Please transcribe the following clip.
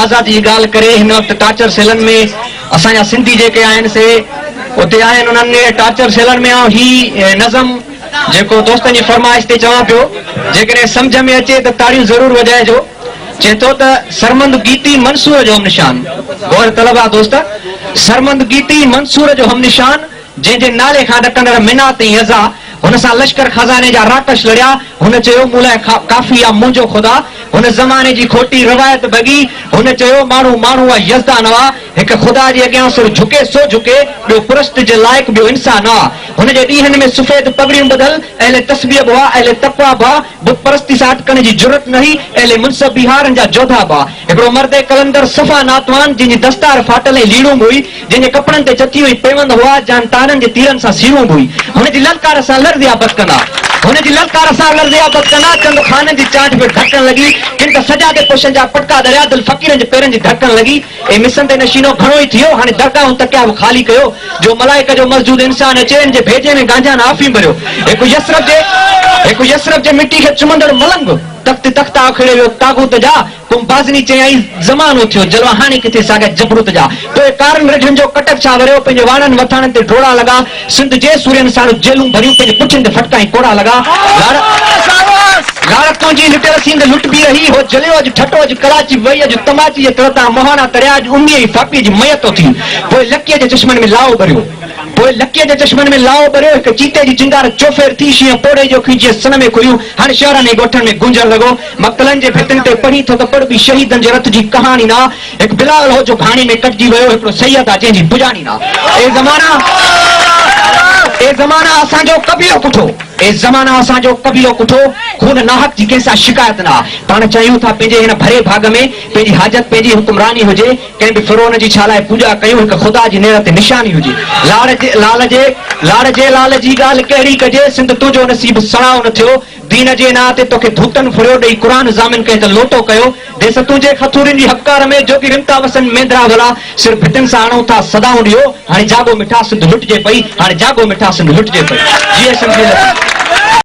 आज़ादी जी ॻाल्हि करे हिन वक़्तु टाचर सेलनि में असांजा सिंधी जेके आहिनि से उते आहिनि उन्हनि टाचर सेलनि में ही नज़म जेको दोस्तनि जी फरमाइश ते चवां पियो जेकॾहिं सम्झ में अचे त ताड़ियूं ज़रूरु वॼाइजो चए थो त सरमंद गीती मंसूर जो हम निशान गौर तलबा दोस्त सरमंद गीती मंसूर जो हम निशान जंहिंजे नाले खां ॾकंदड़ मिना ते यज़ा हुन सां लश्कर खज़ाने जा राकश लड़िया हुन चयो मूं काफ़ी आहे मुंहिंजो ख़ुदा हुन ज़माने जी खोटी रवायत बगी हुन चयो माण्हू माण्हू आहे यज़दा न हुआ हिकु ख़ुदा जे अॻियां सिर झुके सो झुके ॿियो पुरस्त जे लाइक़ ॿियो इंसान हुआ हुन जे ॾींहंनि में सफ़ेद पगड़ियूं बदल अहले तस्बीह हुआ अहले तक़वा बा बुत परस्ती सां अटकण जी ज़रूरत न हुई अहले मुनसब बिहारनि जा जोधा बा हिकिड़ो मर्द कलंदर सफ़ा नातवान जंहिंजी दस्तार फाटल ऐं लीड़ूं बि हुई जंहिंजे कपिड़नि ते चची हुई पेवंद हुआ जान तारनि जे तीरनि सां सीरूं बि हुई हुनजी ललकार सां लर्ज़ियाबत कंदा हुनजी ललकार सां लर्ज़ियाबत कंदा चंद खाननि जी चांट पे ढकण लॻी किन त सजादे पुछनि जा पटका दरिया दिल फ़क़ीरनि जे पेरनि जी धड़कण लॻी ऐं मिसनि ते नशीनो घणो ई थियो हाणे दरगाहूं तकिया बि ख़ाली कयो जो मलाइक जो मस्जूद इंसान अचे जे भेजे में गांजा न आफ़ी भरियो हिकु यसरफ जे मिटी खे चुमंदड़ मलंग तख़्त तख़्ता खड़े वियो तागूत जा कुंबाज़नी चयाई ज़मानो थियो जलवा हाणे किथे साॻा जबरूत जा पोइ कारन रजनि जो कटक छा वरियो पंहिंजे वाणनि वथाणनि ते डोड़ा लॻा सिंध जे सूर्यनि सां जेलूं भरियूं पंहिंजे पुछनि ते फटका ऐं कोड़ा लॻा लाड़तों जी लुटेर सींद लुट बि रही हो जलियो अॼु ठटो अॼु कराची वई अॼु तमाची जे तरता मोहाना तरिया अॼु उमीअ ई फापी जी मयतो थी पोइ लकीअ जे चश्मनि में लाओ भरियो हिकु चीते जी चिंगार चोफेर थी शींहं पोड़े जो खींचे सन में खुरियूं हाणे शहरनि ऐं ॻोठनि में गुंजण लॻो मक़तलनि जे भितनि ते पढ़ी थो त पढ़ बि शहीदनि जे रथ जी कहाणी न हिकु बिलाल हो जो घाणी में कटिजी वियो हिकिड़ो सैयद आहे जंहिंजी पुॼाणी न ए ज़माना असांजो कबीलो कुठो खून नाहक जी कंहिंसां शिकायत न पाण चाहियूं था पंहिंजे हिन भरे भाग में पंहिंजी हाजत पंहिंजी हुकुमरानी हुजे कंहिं बि फिरोन जी छा लाइ पूॼा कयूं हिकु ख़ुदा जी नेर ते निशानी हुजे लाड़ जे लाल जी ॻाल्हि कहिड़ी कजे सिंध तुंहिंजो नसीब सणाउ न थियो दीन जे नाह ते तोखे धूतन फुरियो ॾेई क़ुरान ज़ामिन कई त लोटो कयो देस तुंहिंजे खथूरिन जी हक़ार में जोगी रिमता वसन मेंदरा भला सिर्फ़ भितिन सां आणूं था सदाऊं ॾियो हाणे जागो मिठा सिंध लुटिजे पई हाणे जागो मिठा सिंध लुटिजे पई जी